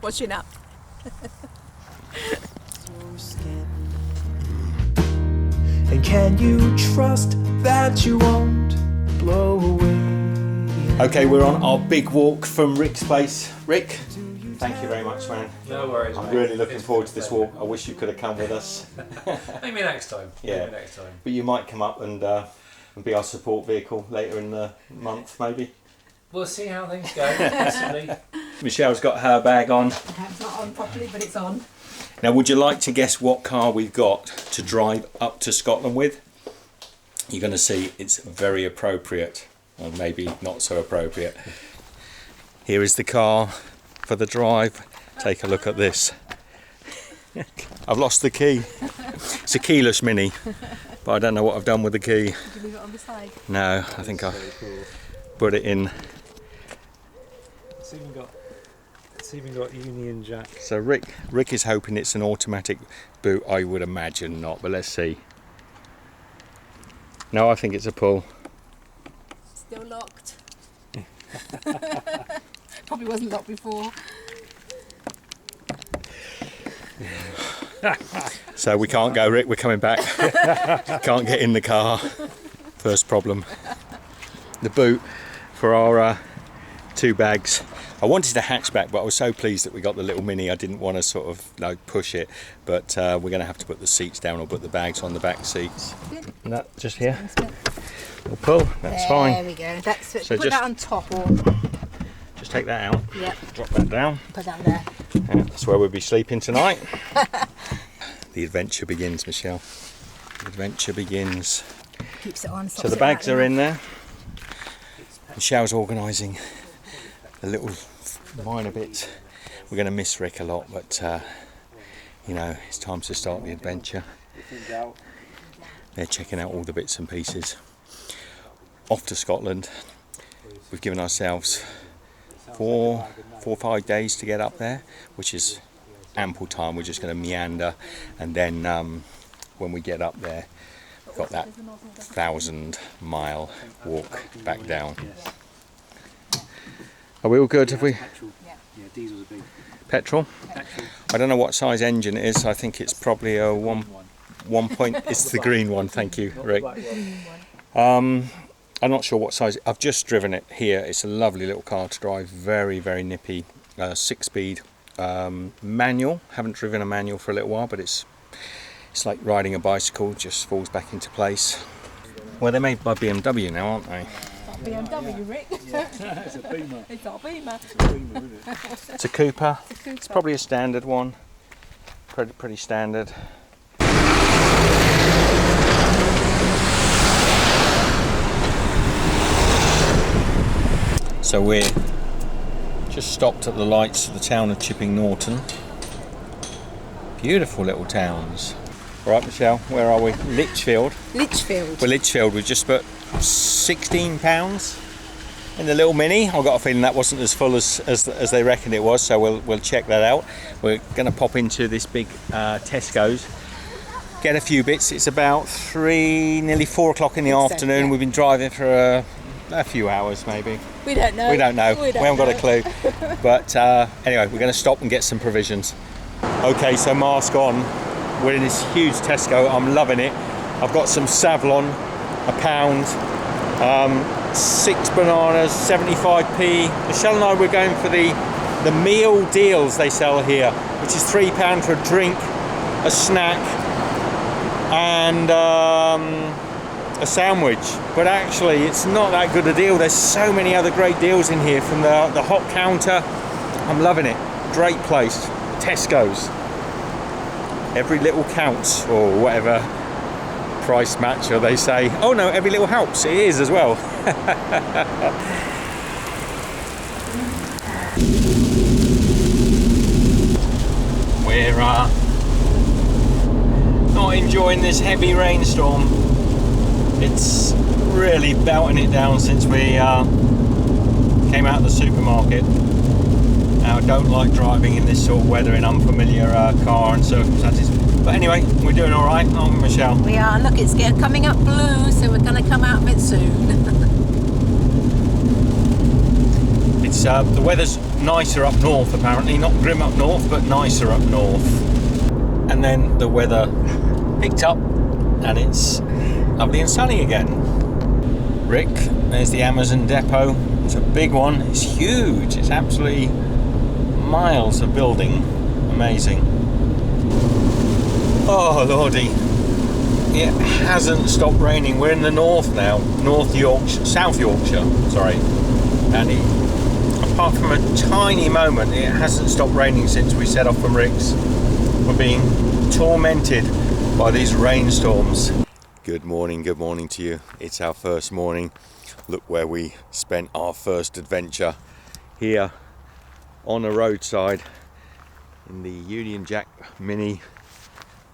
Washing up. And can you trust that you won't blow away? Okay, we're on our big walk from Rick's place. Rick, thank you very much, man. No worries. I'm mate. really looking It's forward to this pleasure. walk. I wish you could have come with us. Maybe next time. Yeah. Maybe next time. But you might come up and be our support vehicle later in the month, maybe. We'll see how things go. Possibly. Michelle's got her bag on. It's not on properly, but it's on. Now, would you like to guess what car we've got to drive up to Scotland with? You're going to see it's very appropriate, or maybe not so appropriate. Here is the car for the drive. Take a look at this. I've lost the key. It's a keyless Mini, but I don't know what I've done with the key. Did you leave it on the side? No, I think I put it in. It's even got Union Jack. So Rick is hoping it's an automatic boot. I would imagine not, but let's see. No, I think it's a pull. Still locked. Probably wasn't locked before. So we can't go, Rick, we're coming back. Can't get in the car. First problem. The boot for our 2 bags. I wanted a hatchback, but I was so pleased that we got the little Mini. I didn't want to sort of push it, but we're going to have to put the seats down or put the bags on the back seats. And that just here. We'll pull, that's fine. There we go. That's it. So Put just- that on top or Just take that out, yep, drop that down. put that there. Yeah, that's where we'll be sleeping tonight. The adventure begins, Michelle. The adventure begins. Keeps it on. So the bags are in there. Michelle's organising the little minor bits. We're going to miss Rick a lot, but you know, it's time to start the adventure. They're checking out all the bits and pieces. Off to Scotland. We've given ourselves 4 or 5 days to get up there, which is ample time. We're just going to meander, and then when we get up there, we've got that 1,000-mile walk back down. Are we all good? Have we? Yeah, diesel's a big Petrol? I don't know what size engine it is. I think it's probably a 1 point. It's the green one. Thank you, Rick. I'm not sure what size. I've just driven it here. It's a lovely little car to drive. Very, very nippy. 6-speed manual. Haven't driven a manual for a little while, but it's like riding a bicycle. Just falls back into place. Well, they're made by BMW now, aren't they? BMW, Rick. It's a Beamer. It's not a Beamer. It's a Beamer, isn't it? It's a Cooper. It's a Cooper. It's probably a standard one. Pretty standard. So we're just stopped at the lights of the town of Chipping Norton. Beautiful little towns. All right, Michelle, where are we? Lichfield. Lichfield. Well, Lichfield, we've just put £16 in the little Mini. I've got a feeling that wasn't as full as they reckoned it was, so we'll check that out. We're going to pop into this big Tesco's, get a few bits. It's about nearly 4 o'clock in the afternoon. yeah. We've been driving for a few hours maybe. We don't know. We don't know. We haven't got a know. clue. But anyway, we're going to stop and get some provisions. Okay, so mask on. We're in this huge Tesco. I'm loving it. I've got some Savlon, £1. 6 bananas, 75p. Michelle and I were going for the meal deals they sell here, which is £3 for a drink, a snack, and a sandwich. But actually, it's not that good a deal. There's so many other great deals in here, from the hot counter. I'm loving it. Great place. Tesco's. Every little counts, or whatever price matcher they say. Oh no, every little helps. It is as well. We're not enjoying this heavy rainstorm. It's really belting it down since we came out of the supermarket. Now, I don't like driving in this sort of weather in unfamiliar car and circumstances. But anyway, we're doing all right, aren't we, Michelle? We are. Look, it's coming up blue, so we're going to come out of it soon. It's the weather's nicer up north apparently, not grim up north, but nicer up north. And then the weather picked up, and it's lovely and sunny again. Rick, there's the Amazon depot. It's a big one. It's huge. It's absolutely miles of building. Amazing. Oh lordy, it hasn't stopped raining. We're in the north now, South Yorkshire, sorry, and apart from a tiny moment, it hasn't stopped raining since we set off from Rick's. We're being tormented by these rainstorms. Good morning to you. It's our first morning. Look where we spent our first adventure, here on a roadside in the Union Jack Mini.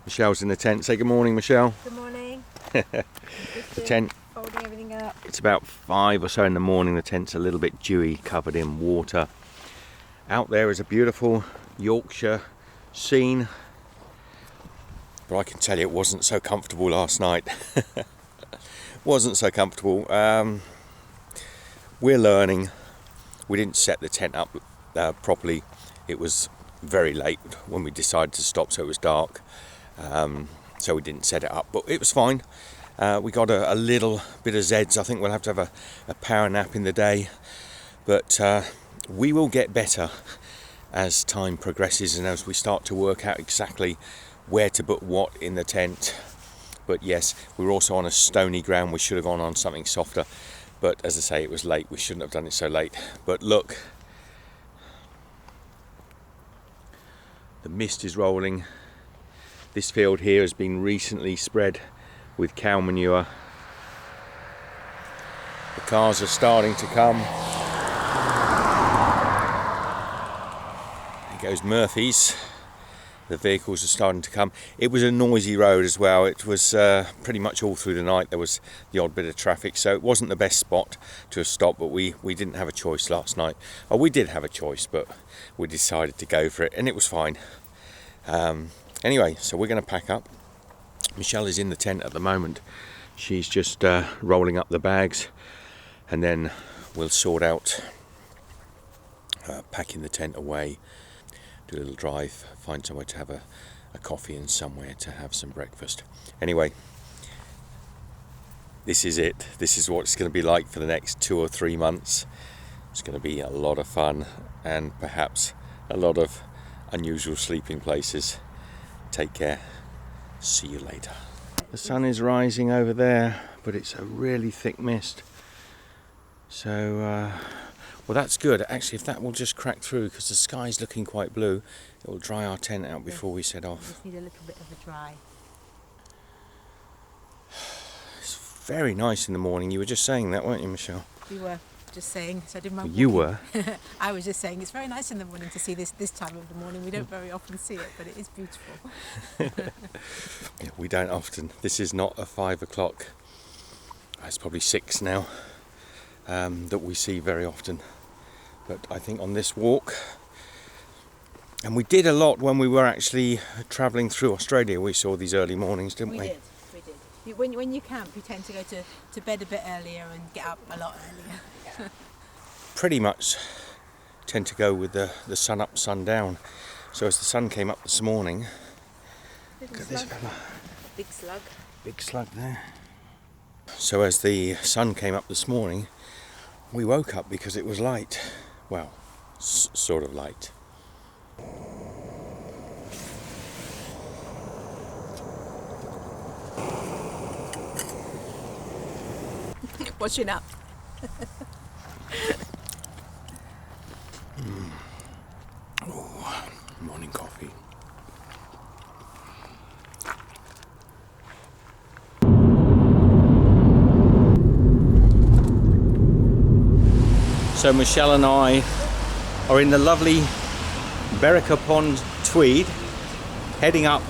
Michelle's in the tent. Say good morning, Michelle. Good morning. The tent, Folding everything up. it's about 5 or so in the morning. The tent's a little bit dewy, covered in water. Out there is a beautiful Yorkshire scene, but I can tell you it wasn't so comfortable last night. Wasn't so comfortable. We're learning. We didn't set the tent up properly. It was very late when we decided to stop, so it was dark. So we didn't set it up, but it was fine. We got a little bit of Zeds. I think we'll have to have a power nap in the day, but we will get better as time progresses and as we start to work out exactly where to put what in the tent. But yes, we were also on a stony ground. We should have gone on something softer, but as I say, it was late. We shouldn't have done it so late. But look, the mist is rolling. This field here has been recently spread with cow manure. The cars are starting to come. There goes Murphy's. The vehicles are starting to come. It was a noisy road as well. It was pretty much all through the night. There was the odd bit of traffic, so it wasn't the best spot to stop, but we didn't have a choice last night. Oh, we did have a choice, but we decided to go for it, and it was fine. Anyway, so we're going to pack up. Michelle is in the tent at the moment. She's just rolling up the bags, and then we'll sort out packing the tent away, do a little drive, find somewhere to have a coffee and somewhere to have some breakfast. Anyway, this is it. This is what it's going to be like for the next 2 or 3 months. It's going to be a lot of fun and perhaps a lot of unusual sleeping places. Take care. See you later. The sun is rising over there, but it's a really thick mist. So, well, that's good. Actually, if that will just crack through, because the sky's looking quite blue, it will dry our tent out before we set off. Just need a little bit of a dry. It's very nice in the morning. You were just saying that, weren't you, Michelle? We were just saying, so I did my You walking. were. I was just saying it's very nice in the morning to see this time of the morning. We don't very often see it, but it is beautiful. Yeah, we don't often. This is not a 5 o'clock. It's probably 6 now that we see very often. But I think on this walk, and we did a lot when we were actually travelling through Australia, we saw these early mornings, didn't we? We did. When you camp, you tend to go to bed a bit earlier and get up a lot earlier. Pretty much tend to go with the sun up, sun down. So as the sun came up this morning, look at this fella. Big slug. Big slug there. So as the sun came up this morning, we woke up because it was light. Well, sort of light. Washing up. Oh, morning coffee. So Michelle and I are in the lovely Berwick upon Tweed, heading up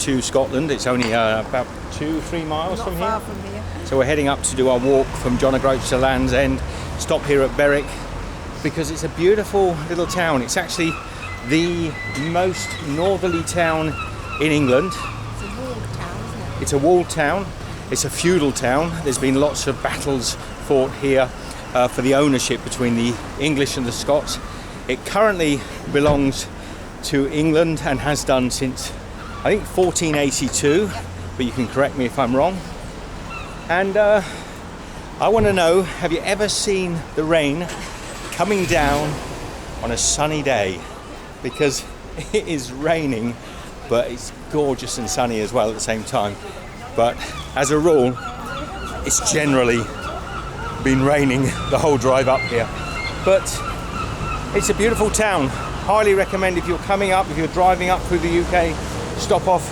to Scotland. It's only about 2-3 miles Not from far here. from here. So we're heading up to do our walk from John O'Groats to Land's End, stop here at Berwick, because it's a beautiful little town. It's actually the most northerly town in England. It's a walled town, isn't it? It's a walled town, it's a feudal town. There's been lots of battles fought here for the ownership between the English and the Scots. It currently belongs to England and has done since, I think, 1482, but you can correct me if I'm wrong. And I want to know, have you ever seen the rain coming down on a sunny day? Because it is raining, but it's gorgeous and sunny as well at the same time. But as a rule, it's generally been raining the whole drive up here. But it's a beautiful town. Highly recommend if you're coming up, if you're driving up through the UK, stop off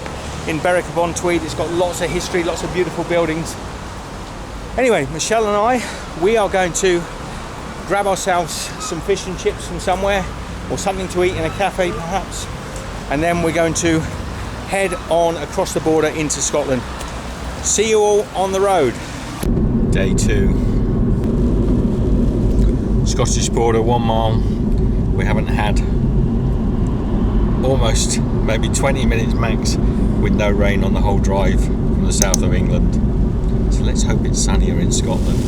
in Berwick upon Tweed. It's got lots of history, lots of beautiful buildings. Anyway, Michelle and I, we are going to grab ourselves some fish and chips from somewhere, or something to eat in a cafe perhaps, and then we're going to head on across the border into Scotland. See you all on the road. Day 2. Scottish border, 1 mile. We haven't had almost maybe 20 minutes max with no rain on the whole drive from the south of England. So let's hope it's sunnier in Scotland.